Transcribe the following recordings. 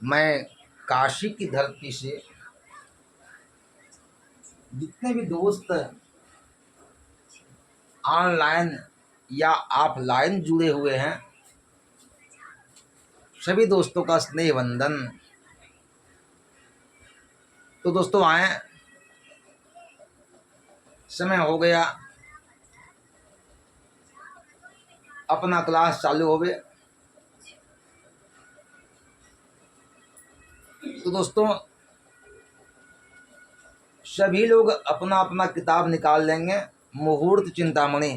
मैं काशी की धरती से जितने भी दोस्त ऑनलाइन या ऑफलाइन जुड़े हुए हैं, सभी दोस्तों का स्नेह वंदन। तो दोस्तों आए, समय हो गया, अपना क्लास चालू हो गए। तो दोस्तों सभी लोग अपना अपना किताब निकाल लेंगे, मुहूर्त चिंतामणि।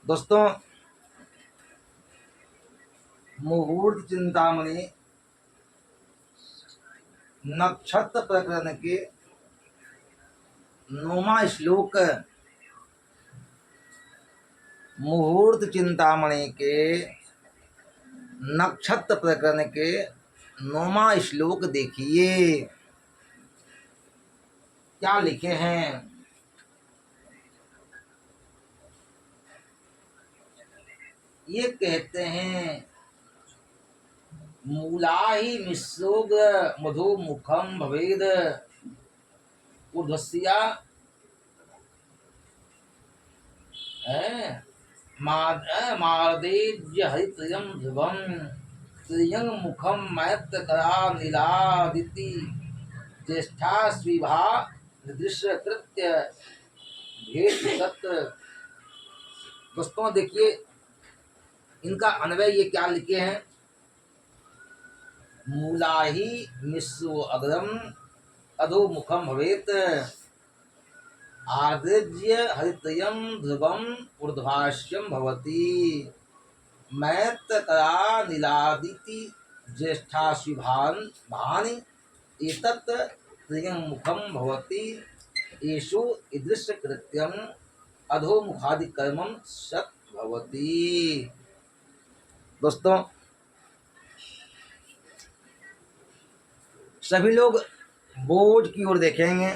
दोस्तों मुहूर्त चिंतामणि नक्षत्र प्रकरण के 9वां श्लोक, मुहूर्त चिंतामणि के नक्षत्र प्रकरण के 9वां श्लोक देखिए क्या लिखे हैं। ये कहते हैं, मूला ही मिश्रोग मधु मुखम भवेद ऊर्ध्वस्या मार्देज्य हरित्रयम ध्रुवम त्रियंग मुखम मैत्र करा नीलादिति ज्येष्ठा स्विभा दृश्य कृत्य भेद सत्य। दोस्तों देखिए इनका अन्वय ये क्या लिखे हैं। मूला ही मिश्रो अग्रम अधोमुखम भवेत आर्द्रज्य हरितयम ध्रुवम ऊर्ध्वाश्यम भवति मैत्रकरा नीलादिति ज्येष्ठा शुभान भानि एतत् त्रियंमुखम भवति येषु ईदृश कृत्यम अधोमुखादिकर्मम सत् भवति। दोस्तों सभी लोग बोर्ड की ओर देखेंगे।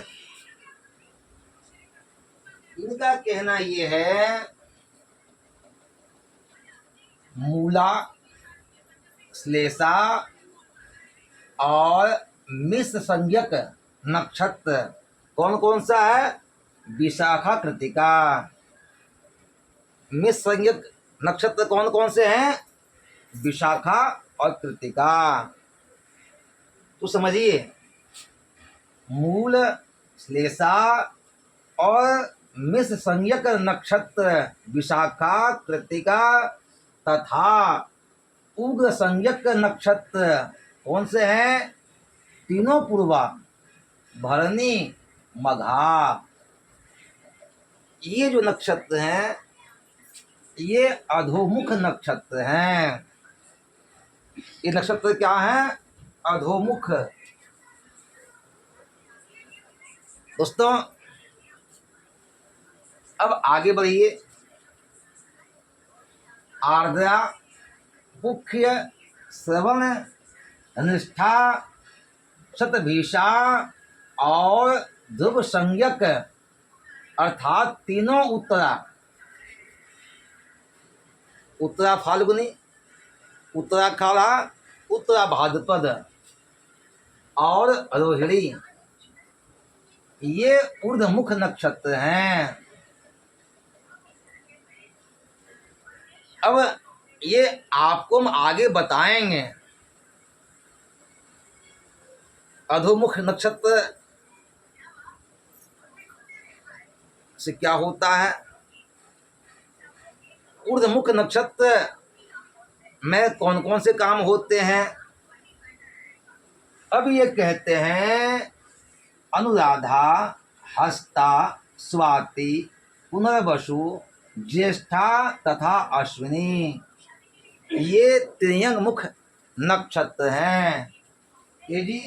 इनका कहना ये है, मूला, श्लेषा और मिश्र संज्ञक नक्षत्र कौन कौन सा है। विशाखा, कृतिका। मिश्र संज्ञक नक्षत्र कौन कौन से हैं। विशाखा और कृतिका। तो समझिए, मूल, श्लेषा और मिश्र संज्ञक नक्षत्र विशाखा, कृतिका तथा उग्र संज्ञक नक्षत्र कौन से हैं। तीनों पूर्वा, भरणी, मघा। ये जो नक्षत्र हैं ये अधोमुख नक्षत्र हैं। ये नक्षत्र क्या हैं। अधोमुख। दोस्तों अब आगे बढ़िए। आर्द्रा, मुख्य, श्रवण, निष्ठा, शतभीषा और ध्रुव संज्ञक अर्थात तीनों उत्तरा, उत्तरा फाल्गुनी, उत्तराखाड़ा, उत्तरा भाद्रपद और रोहिणी, ये ऊर्ध्वमुख नक्षत्र हैं। अब ये आपको हम आगे बताएंगे अधोमुख नक्षत्र से क्या होता है। ऊर्ध्वमुख नक्षत्र में कौन कौन से काम होते हैं। अब ये कहते हैं, अनुराधा, हस्ता, स्वाति, पुनर्वसु, ज्येष्ठा तथा अश्विनी, ये त्रियंग मुख नक्षत्र हैं। ये जी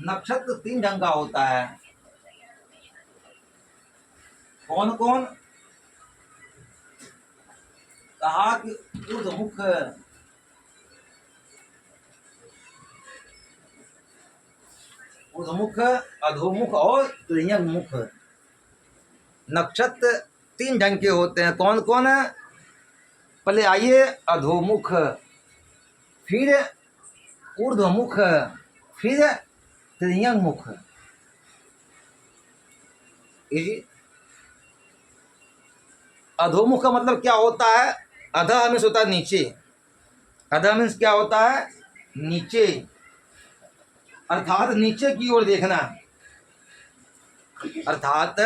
नक्षत्र 3 ढंग का होता है। कौन कौन। कहा कि ऊर्ध्वमुख, ऊर्ध्वमुख, अधोमुख और त्रियंग मुख नक्षत्र 3 ढंग के होते हैं। कौन कौन है। पहले आइए अधोमुख। फिर ऊर्ध्वमुख, फिर त्रियंग मुख। अधोमुख का मतलब क्या होता है? अधः मीन्स होता है नीचे। अधः मीन्स क्या होता है? नीचे, अर्थात नीचे की ओर देखना, अर्थात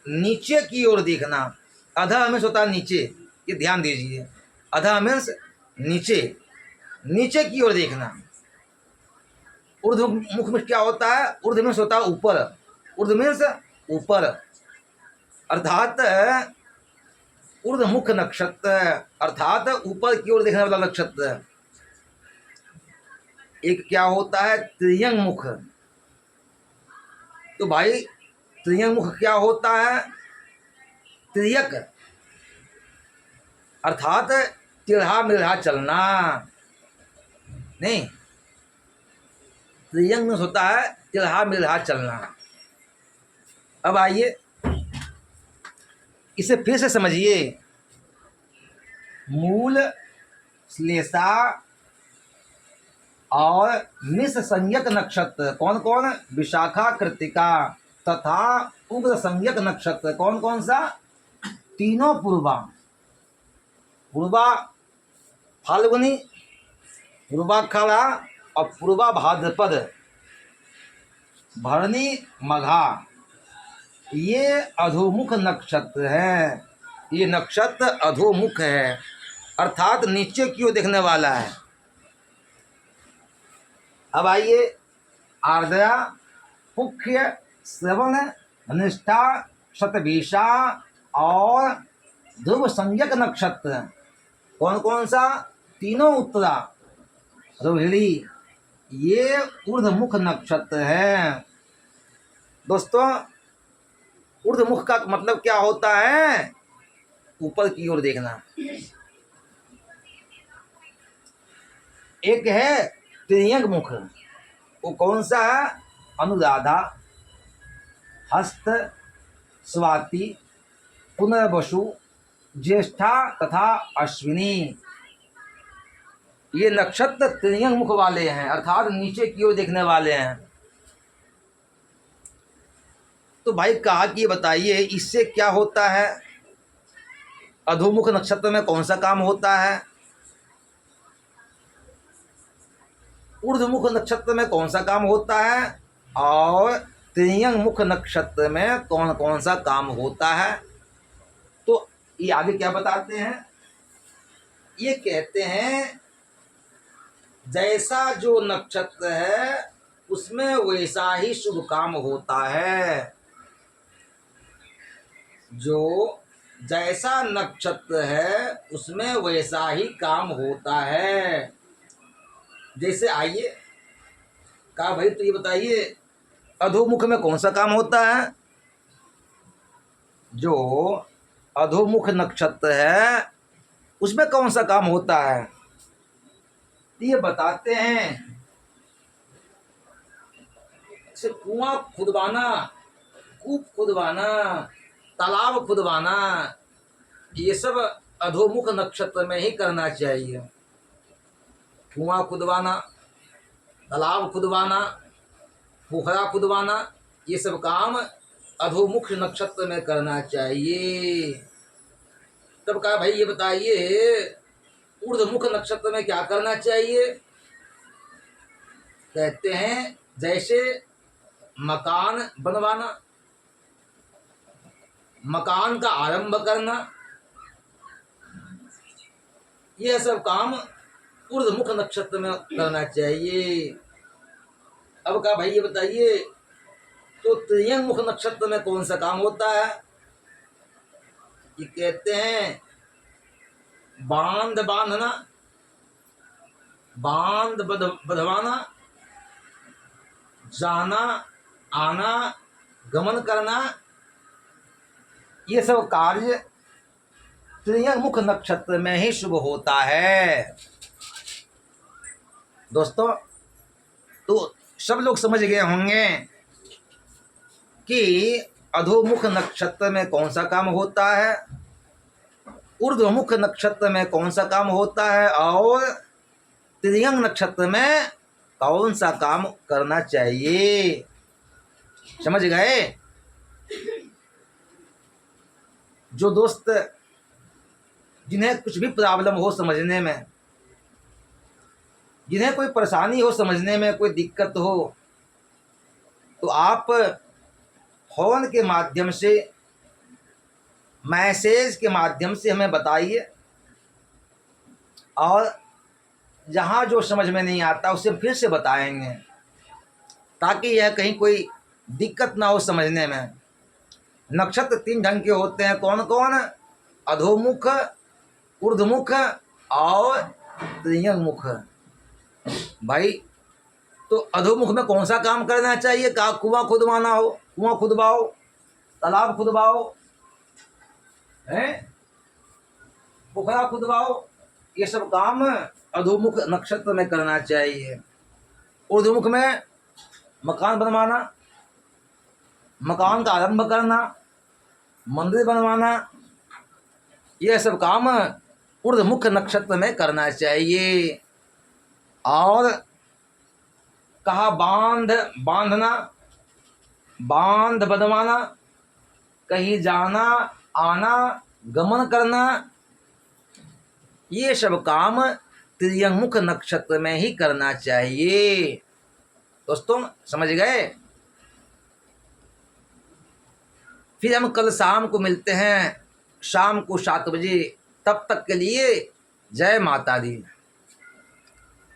नीचे की ओर देखना। अधः मीन्स होता है नीचे, ये ध्यान दीजिए। अधः मीन्स नीचे, नीचे की ओर देखना। ऊर्ध्व मुख में क्या होता है? ऊर्ध्व मीन्स होता है ऊपर, ऊर्ध्व मीन्स ऊपर, अर्थात ऊर्ध्वमुख नक्षत्र, अर्थात ऊपर की ओर देखने वाला नक्षत्र। एक क्या होता है? त्रियंग मुख। तो भाई त्रियंग मुख क्या होता है? त्रियक, अर्थात टेढ़ा मेढ़ा चलना। नहीं, त्रियंग मुख होता है टेढ़ा मेढ़ा चलना। अब आइए इसे फिर से समझिए। मूल, श्लेषा और मिश्र संज्ञक नक्षत्र कौन कौन? विशाखा, कृत्तिका तथा उग्र संज्ञक नक्षत्र कौन कौन सा? तीनों पूर्वा। पूर्वा फाल्गुनी, पूर्वाखाड़ा और पूर्वा भाद्रपद, भरणी, मघा, ये अधोमुख नक्षत्र है। ये नक्षत्र अधोमुख है, अर्थात नीचे की ओर देखने वाला है। अब आइए आर्द्रा, पुख्य, श्रवण, निष्ठा, शतभिषा और ध्रुव संज्ञक नक्षत्र कौन कौन सा? तीनों उत्तरा, रोहिणी, ये ऊर्ध्वमुख नक्षत्र है। दोस्तों ऊर्ध्वमुख का मतलब क्या होता है? ऊपर की ओर देखना। एक है त्रियंग मुख, वो कौन सा है? अनुराधा, हस्त, स्वाति, पुनर्वसु, ज्येष्ठा तथा अश्विनी, ये नक्षत्र त्रियंग मुख वाले हैं, अर्थात नीचे की ओर देखने वाले हैं। तो भाई कहा कि ये बताइए इससे क्या होता है? अधोमुख नक्षत्र में कौन सा काम होता है? ऊर्ध्वमुख नक्षत्र में कौन सा काम होता है? और त्रियंग मुख नक्षत्र में कौन कौन सा काम होता है? तो ये आगे क्या बताते हैं? ये कहते हैं जैसा जो नक्षत्र है उसमें वैसा ही शुभ काम होता है। जो जैसा नक्षत्र है उसमें वैसा ही काम होता है। जैसे आइए कहा भाई तो ये बताइए अधोमुख में कौन सा काम होता है? जो अधोमुख नक्षत्र है उसमें कौन सा काम होता है? ये बताते हैं जैसे कुआं खुदवाना, कूप खुदवाना, तालाब खुदवाना, ये सब अधोमुख नक्षत्र में ही करना चाहिए। कुआं खुदवाना, तालाब खुदवाना, पोखरा खुदवाना, ये सब काम अधोमुख नक्षत्र में करना चाहिए। तब कहा भाई ये बताइए ऊर्ध्वमुख नक्षत्र में क्या करना चाहिए? कहते हैं जैसे मकान बनवाना, मकान का आरंभ करना, यह सब काम ऊर्ध्वमुख नक्षत्र में करना चाहिए। अब कहा भाई ये बताइए तो त्रियंग मुख नक्षत्र में कौन सा काम होता है? ये कहते हैं बांध बांधना, बांध बधवाना, जाना आना, गमन करना, ये सब कार्य त्रियंग मुख नक्षत्र में ही शुभ होता है। दोस्तों तो सब लोग समझ गए होंगे कि अधोमुख नक्षत्र में कौन सा काम होता है, ऊर्ध्वमुख नक्षत्र में कौन सा काम होता है और त्रियंग नक्षत्र में कौन सा काम करना चाहिए। समझ गए। जो दोस्त जिन्हें कुछ भी प्रॉब्लम हो समझने में, जिन्हें कोई परेशानी हो समझने में, कोई दिक्कत हो, तो आप फोन के माध्यम से, मैसेज के माध्यम से हमें बताइए, और जहाँ जो समझ में नहीं आता उसे फिर से बताएंगे, ताकि यह कहीं कोई दिक्कत ना हो समझने में। नक्षत्र 3 ढंग के होते हैं। कौन कौन? अधोमुख, ऊर्ध्वमुख और त्रियंगमुख। भाई, तो अधोमुख में कौन सा काम करना चाहिए? का कुआं खुदवाना हो, कुआं खुदवाओ, तालाब खुदवाओ, हैं, पोखरा खुदवाओ, ये सब काम अधोमुख नक्षत्र में करना चाहिए। ऊर्ध्वमुख में मकान बनवाना, मकान का आरंभ करना, मंदिर बनवाना, यह सब काम ऊर्ध्वमुख नक्षत्र में करना चाहिए। और कहा बांध, बांधना, बांध बनवाना, कहीं जाना आना, गमन करना, ये सब काम त्रियंगमुख नक्षत्र में ही करना चाहिए। दोस्तों समझ गए। फिर हम कल शाम को मिलते हैं, शाम को 7 बजे। तब तक के लिए जय माता दी।